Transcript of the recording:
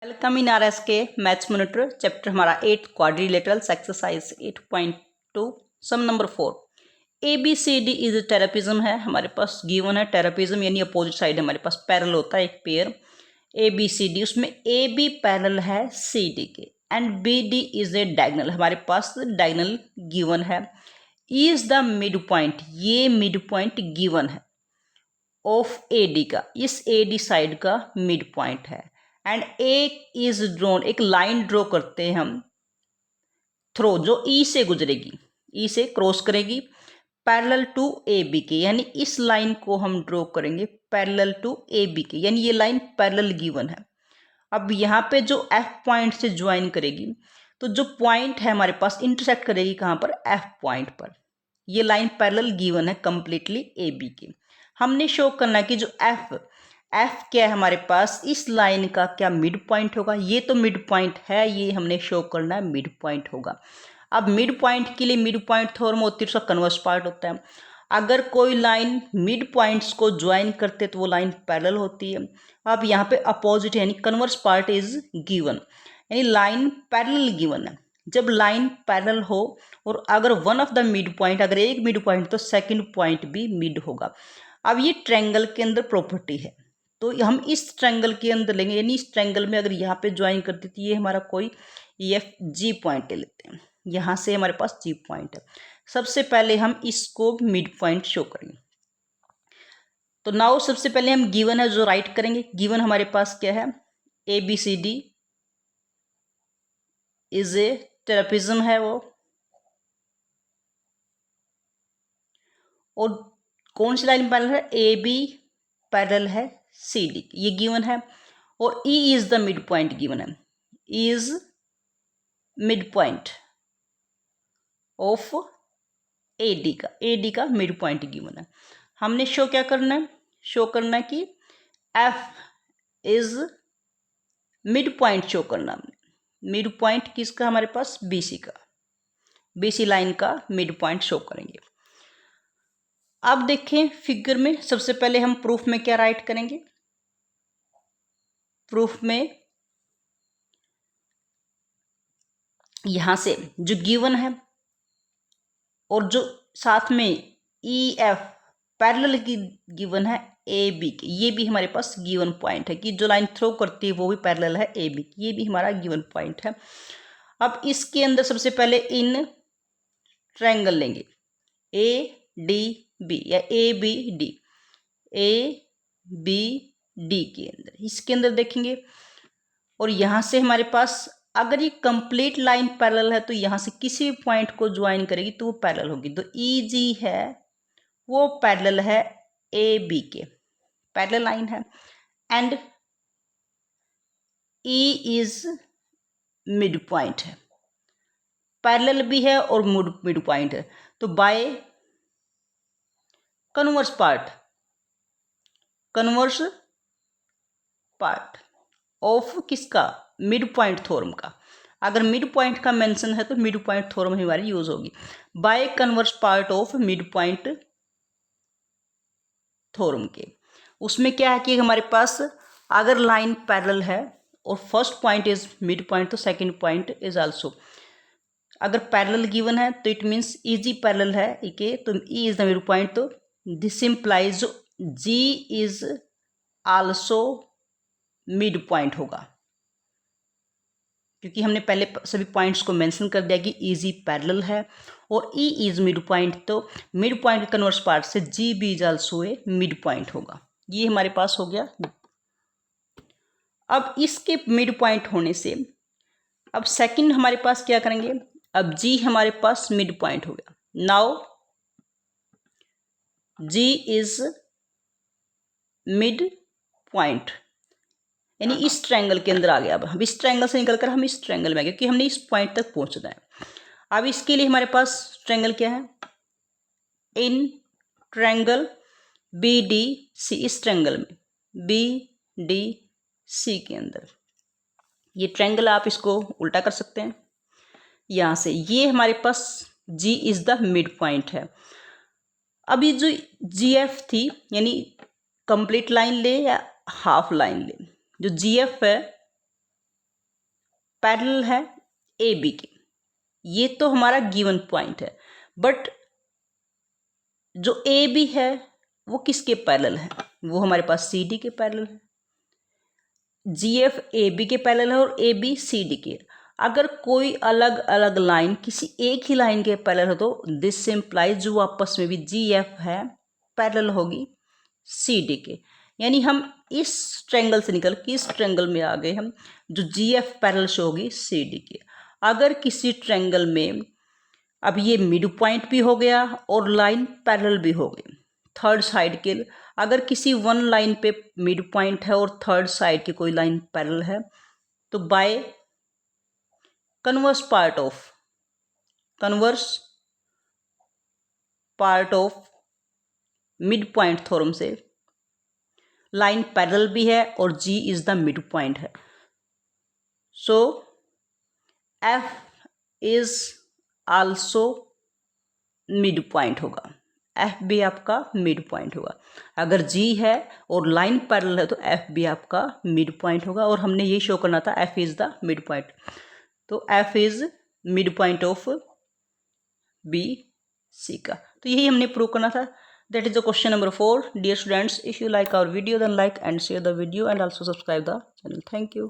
Welcome in R S के maths monitor chapter हमारा 8 quadrilaterals exercise 8.2 sum number 4 A B C D is trapezium है हमारे पास given है। टेरापिज्म यानी अपोजिट साइड हमारे पास पैरेलल होता है एक pair A B C D, उसमें ए बी पैरेलल है सी डी के and B D is a diagonal, हमारे पास डायगोनल गिवन है। इज द मिड पॉइंट, ये मिड पॉइंट गिवन है ऑफ ए डी का, इस ए डी साइड का मिड पॉइंट है। एंड एक इज ड्रॉन, एक लाइन ड्रॉ करते हैं हम थ्रो, जो ई से गुजरेगी, ई से क्रॉस करेगी पैरेलल टू ए बी के, यानी इस लाइन को हम ड्रॉ करेंगे पैरेलल टू ए बी के, यानी ये लाइन पैरेलल गिवन है। अब यहाँ पे जो एफ पॉइंट से ज्वाइन करेगी, तो जो पॉइंट है हमारे पास इंटरसेक्ट करेगी कहाँ पर, एफ पॉइंट पर। ये लाइन पैरेलल गिवन है कंप्लीटली ए बी के। हमने शो करना है कि जो एफ क्या है हमारे पास, इस लाइन का क्या मिड पॉइंट होगा। ये तो मिड पॉइंट है, ये हमने शो करना है मिड पॉइंट होगा। अब मिड पॉइंट के लिए मिड पॉइंट थ्योरम होती है, उसका कन्वर्स पार्ट होता है। अगर कोई लाइन मिड पॉइंट्स को ज्वाइन करते तो वो लाइन पैरेलल होती है। अब यहाँ पे अपोजिट यानी कन्वर्स पार्ट इज गिवन, यानी लाइन पैरेलल गिवन है। जब लाइन पैरेलल हो और अगर one of the mid point, अगर एक मिड पॉइंट तो सेकंड पॉइंट भी मिड होगा। अब ये ट्रायंगल के अंदर प्रॉपर्टी है, तो हम इस ट्रायंगल के अंदर लेंगे, यानी इस ट्रायंगल में अगर यहाँ पे ज्वाइन करते तो ये हमारा कोई एफ जी पॉइंट ले लेते हैं, यहाँ से हमारे पास जी पॉइंट है। सबसे पहले हम इसको मिड पॉइंट शो करेंगे। तो नाउ सबसे पहले हम गिवन है जो राइट करेंगे। गिवन हमारे पास क्या है, A B C D is a trapezium है वो, और कौन सी लाइन पैरेलल है, ए बी पैरेलल है सी डी, ये गिवन है। और E is the mid point given है, is mid point of A D का मिड पॉइंट गिवन है। हमने शो क्या करना है, शो करना है कि F is mid point show करना है। मिड पॉइंट किसका, हमारे पास बी सी का, बी सी लाइन का मिड पॉइंट शो करेंगे। अब देखें फिगर में, सबसे पहले हम प्रूफ में क्या राइट करेंगे। प्रूफ में यहां से जो गिवन है और जो साथ में ई एफ पैरेलल की गिवन है ए बी की, ये भी हमारे पास गिवन पॉइंट है कि जो लाइन थ्रो करती है वो भी पैरेलल है ए बी की, ये भी हमारा गिवन पॉइंट है। अब इसके अंदर सबसे पहले इन ट्रायंगल लेंगे ए डी बी या A B D, A B D के अंदर, इसके अंदर देखेंगे। और यहाँ से हमारे पास अगर ये कंप्लीट लाइन पैरेलल है तो यहाँ से किसी भी पॉइंट को ज्वाइन करेगी तो वो पैरेलल होगी। तो ई जी है वो पैरेलल है ए बी के, पैरेलल लाइन है। And E is mid point है, पैरेलल भी है और मिड पॉइंट है। तो बाय कन्वर्स पार्ट ऑफ किसका, मिड पॉइंट थ्योरम का। अगर मिड पॉइंट का मेंशन है तो मिड पॉइंट थ्योरम हमारी यूज होगी। Bye converse part of mid point theorem के, उसमें क्या है कि हमारे पास अगर लाइन पैरेलल है और first point is mid point तो सेकंड पॉइंट इज आल्सो, अगर पैरेलल गिवन है तो इट मीन्स इजी पैरेलल है के, तो E is the mid point, तो this implies G is also mid point होगा, क्योंकि हमने पहले सभी पॉइंट्स को मेंशन कर दिया कि इजी पैरेलल है और ई इज मिड पॉइंट, तो मिड पॉइंट के कन्वर्स पार्ट से G B is also a mid point होगा। ये हमारे पास हो गया। अब इसके मिड पॉइंट होने से अब सेकंड हमारे पास क्या करेंगे, अब जी हमारे पास मिड पॉइंट हो गया। Now G is mid point, यानी इस ट्रायंगल के अंदर आ गया। अब इस ट्रायंगल से निकलकर हम इस ट्रायंगल में आ गए, क्योंकि हमने इस पॉइंट तक पहुंचना है। अब इसके लिए हमारे पास ट्रायंगल क्या है, in triangle B D C, इस ट्रायंगल में बी डी सी के अंदर ये ट्रायंगल, आप इसको उल्टा कर सकते हैं यहाँ से। ये हमारे पास जी इज द मिड पॉइंट है। अब ये जो जी एफ थी, यानी कंप्लीट लाइन ले या हाफ लाइन ले, जो जी एफ है पैरेलल है ए बी के। ये तो हमारा गिवन पॉइंट है, बट जो ए बी है वो किसके पैरेलल है? वो हमारे पास सी डी के पैरेलल है। जी एफ ए बी के पैरेलल है और ए बी सी डी के। अगर कोई अलग अलग लाइन किसी एक ही लाइन के पैरेलल हो तो दिस इम्प्लाइज जो आपस में भी जी एफ है पैरेलल होगी सी डी के। यानी हम इस ट्रायंगल से निकल के इस ट्रायंगल में आ गए हम, जो जी एफ पैरेलल से होगी सी डी के। अगर किसी ट्रायंगल में अब ये मिड पॉइंट भी हो गया और लाइन पैरेलल भी हो गई थर्ड साइड के, अगर किसी वन लाइन पे मिड पॉइंट है और थर्ड साइड की कोई लाइन पैरेलल है तो by converse part of mid point theorem से लाइन पैरेलल भी है और G is the mid point है। So F is also mid point होगा, एफ भी आपका मिड पॉइंट होगा। अगर जी है और लाइन पैरेलल है तो एफ भी आपका मिड पॉइंट होगा, और हमने ये शो करना था F is the mid point, तो F is mid point of B C का। तो यही हमने प्रूव करना था। That is the question number 4. Dear students, if you like our video then like and share the video and also subscribe the channel. Thank you.